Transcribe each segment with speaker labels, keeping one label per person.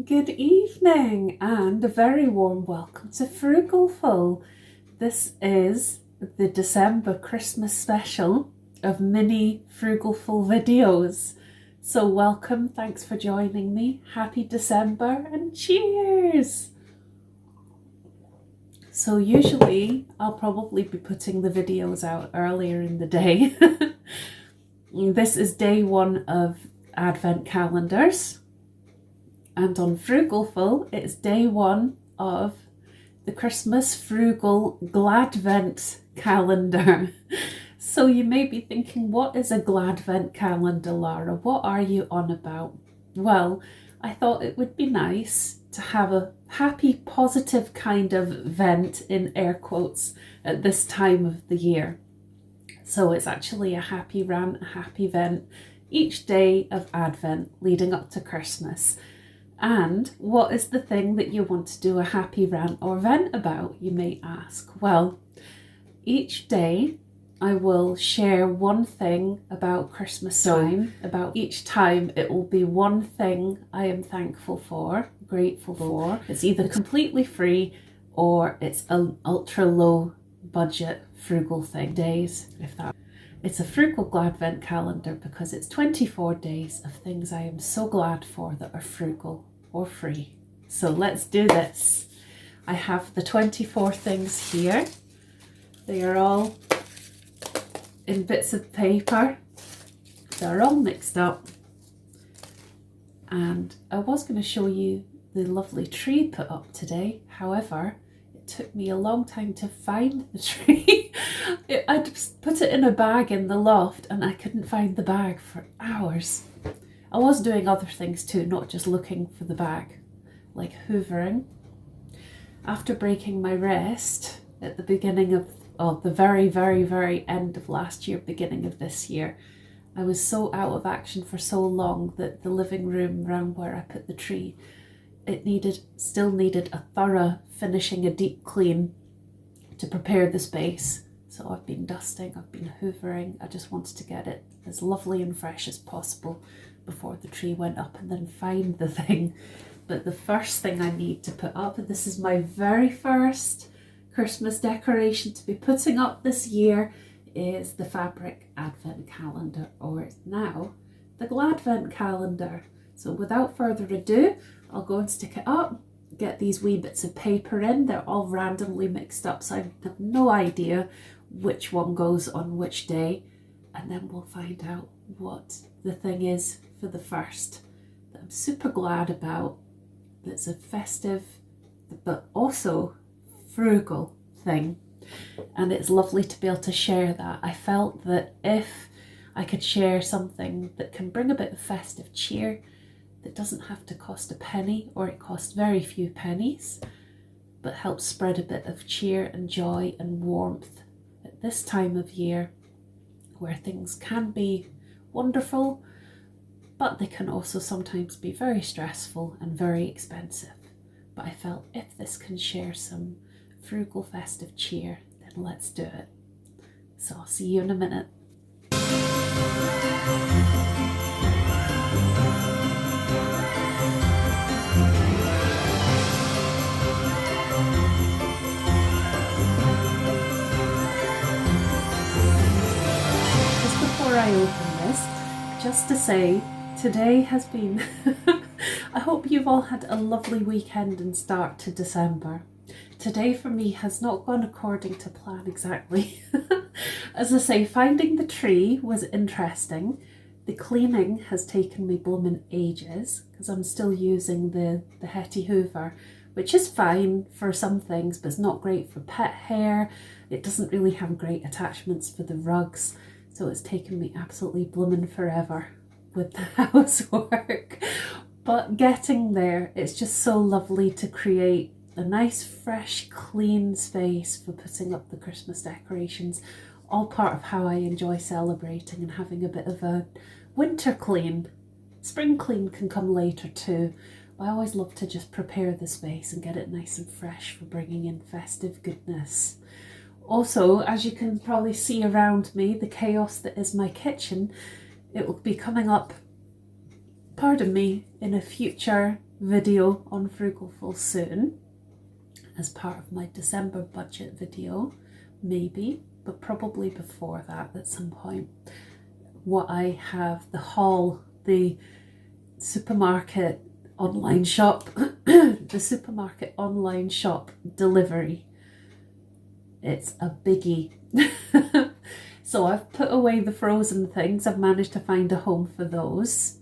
Speaker 1: Good evening and a very warm welcome to Frugal. This is the December Christmas special of mini Frugal videos. So welcome, thanks for joining me. Happy December and cheers! So usually I'll probably be putting the videos out earlier in the day. This is day one of Advent calendars. And on Frugal, it's day one of the Christmas Frugal GLADvent calendar. So you may be thinking, what is a GLADvent calendar, Lara? What are you on about? Well, I thought it would be nice to have a happy, positive kind of vent, in air quotes, at this time of the year. So it's actually a happy rant, a happy vent each day of Advent leading up to Christmas. And what is the thing that you want to do a happy rant or vent about, you may ask? Well, each day I will share one thing about Christmas time. About each time it will be one thing I am thankful for, grateful for. It's either completely free or it's an ultra low budget frugal thing. Days, if that. It's a Frugal GLADvent calendar because it's 24 days of things I am so glad for that are frugal or free. So let's do this. I have the 24 things here. They are all in bits of paper. They're all mixed up. And I was going to show you the lovely tree put up today. However, it took me a long time to find the tree. I'd put it in a bag in the loft and I couldn't find the bag for hours. I was doing other things too, not just looking for the bag, like hoovering. After breaking my wrist at the beginning of, the very end of last year, beginning of this year, I was so out of action for so long that the living room around where I put the tree, it still needed a thorough finishing, a deep clean to prepare the space. So I've been dusting, I've been hoovering. I just wanted to get it as lovely and fresh as possible before the tree went up and then find the thing. But the first thing I need to put up, and this is my very first Christmas decoration to be putting up this year, is the fabric Advent calendar, or now the GLADvent calendar. So without further ado, I'll go and stick it up, get these wee bits of paper in. They're all randomly mixed up, so I have no idea which one goes on which day, and then we'll find out what the thing is for the first that I'm super glad about, that's a festive but also frugal thing. And it's lovely to be able to share that. I felt that if I could share something that can bring a bit of festive cheer, that doesn't have to cost a penny, or it costs very few pennies, but helps spread a bit of cheer and joy and warmth at this time of year where things can be wonderful, but they can also sometimes be very stressful and very expensive. But I felt if this can share some frugal festive cheer, then let's do it. So I'll see you in a minute. Just before I open this, just to say, today has been, I hope you've all had a lovely weekend and start to December. Today for me has not gone according to plan exactly. As I say, finding the tree was interesting. The cleaning has taken me blooming ages because I'm still using the Hetty Hoover, which is fine for some things, but it's not great for pet hair. It doesn't really have great attachments for the rugs. So it's taken me absolutely blooming forever with the housework. But getting there, it's just so lovely to create a nice, fresh, clean space for putting up the Christmas decorations. All part of how I enjoy celebrating and having a bit of a winter clean. Spring clean can come later too. I always love to just prepare the space and get it nice and fresh for bringing in festive goodness. Also, as you can probably see around me, the chaos that is my kitchen, it will be coming up, pardon me, in a future video on Frugal soon as part of my December budget video, maybe, but probably before that at some point. What I have, the haul, the supermarket online shop, the supermarket online shop delivery. It's a biggie. So I've put away the frozen things. I've managed to find a home for those.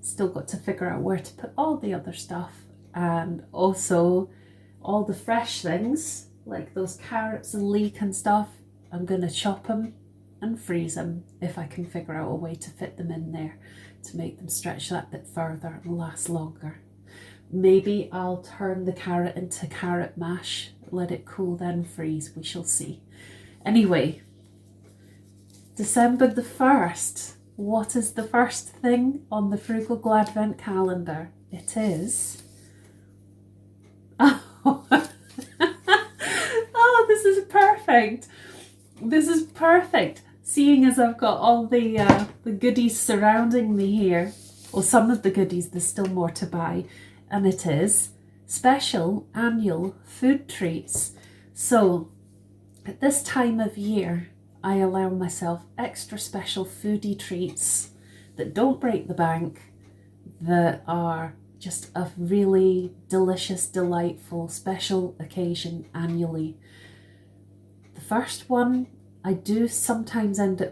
Speaker 1: Still got to figure out where to put all the other stuff, and also all the fresh things like those carrots and leek and stuff. I'm gonna chop them and freeze them if I can figure out a way to fit them in there to make them stretch that bit further and last longer. Maybe I'll turn the carrot into carrot mash, let it cool, then freeze. We shall see. Anyway, December the 1st. What is the first thing on the Frugal GLADvent calendar? It is... Oh, oh, this is perfect. This is perfect. Seeing as I've got all the goodies surrounding me here. Well, some of the goodies, there's still more to buy. And it is special annual food treats. So at this time of year, I allow myself extra special foodie treats that don't break the bank, that are just a really delicious, delightful, special occasion annually. The first one, I do sometimes end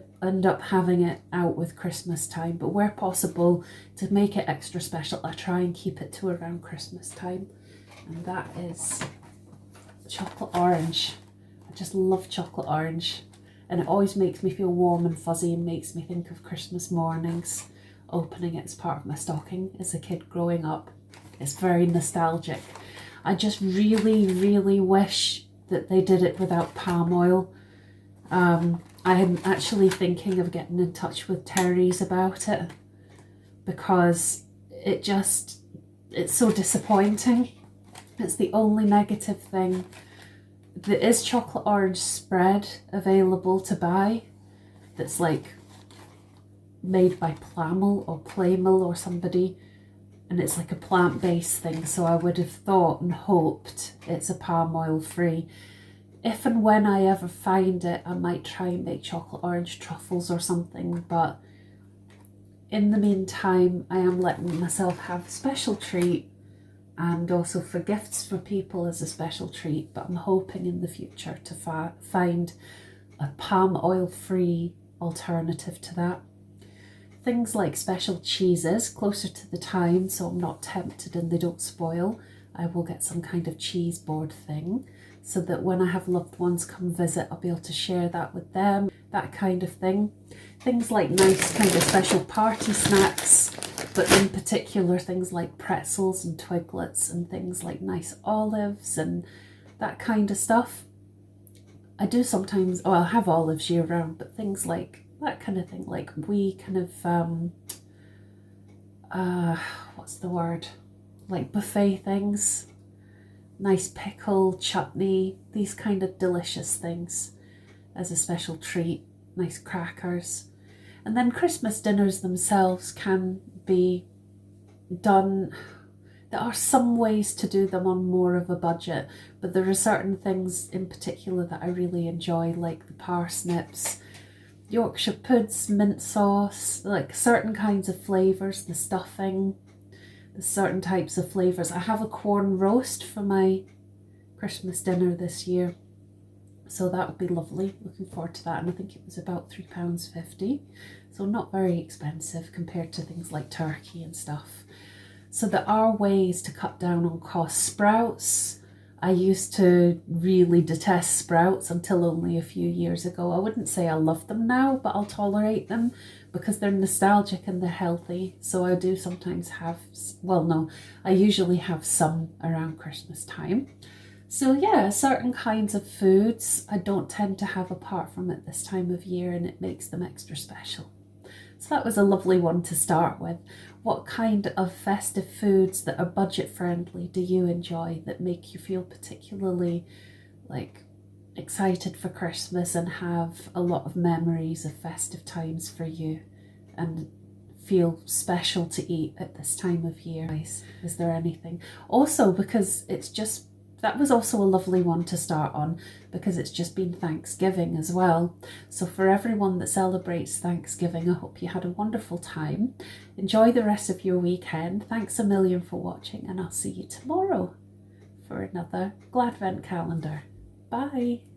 Speaker 1: up having it out with Christmas time, but where possible, to make it extra special, I try and keep it to around Christmas time. And that is chocolate orange. I just love chocolate orange. And it always makes me feel warm and fuzzy and makes me think of Christmas mornings, opening it as part of my stocking as a kid growing up. It's very nostalgic. I just really, really wish that they did it without palm oil. I'm actually thinking of getting in touch with Terry's about it, because it's so disappointing. It's the only negative thing. There is chocolate orange spread available to buy that's like made by Plamel or Playmel or somebody, and it's like a plant-based thing, so I would have thought and hoped it's a palm oil free. If and when I ever find it, I might try and make chocolate orange truffles or something, but in the meantime I am letting myself have a special treat, and also for gifts for people as a special treat, but I'm hoping in the future to find a palm oil free alternative to that. Things like special cheeses closer to the time, so I'm not tempted and they don't spoil. I will get some kind of cheese board thing, so that when I have loved ones come visit, I'll be able to share that with them, that kind of thing. Things like nice kind of special party snacks, but in particular things like pretzels and twiglets and things like nice olives and that kind of stuff. I do sometimes, oh, I'll have olives year round, but things like that kind of thing, like we kind of, what's the word? Like buffet things. Nice pickle, chutney, these kind of delicious things as a special treat, nice crackers. And then Christmas dinners themselves can be done. There are some ways to do them on more of a budget, but there are certain things in particular that I really enjoy, like the parsnips, Yorkshire puds, mint sauce, like certain kinds of flavours, the stuffing, the certain types of flavours. I have a corn roast for my Christmas dinner this year, so that would be lovely. Looking forward to that, and I think it was about £3.50, so not very expensive compared to things like turkey and stuff. So there are ways to cut down on costs. Sprouts, I used to really detest sprouts until only a few years ago. I wouldn't say I love them now, but I'll tolerate them because they're nostalgic and they're healthy. So I do sometimes have, well no, I usually have some around Christmas time. So yeah, certain kinds of foods I don't tend to have apart from at this time of year, and it makes them extra special. So that was a lovely one to start with. What kind of festive foods that are budget friendly do you enjoy that make you feel particularly like excited for Christmas and have a lot of memories of festive times for you and feel special to eat at this time of year? Is there anything? Also, because that was also a lovely one to start on, because it's just been Thanksgiving as well. So for everyone that celebrates Thanksgiving, I hope you had a wonderful time. Enjoy the rest of your weekend. Thanks a million for watching, and I'll see you tomorrow for another GLADvent calendar. Bye.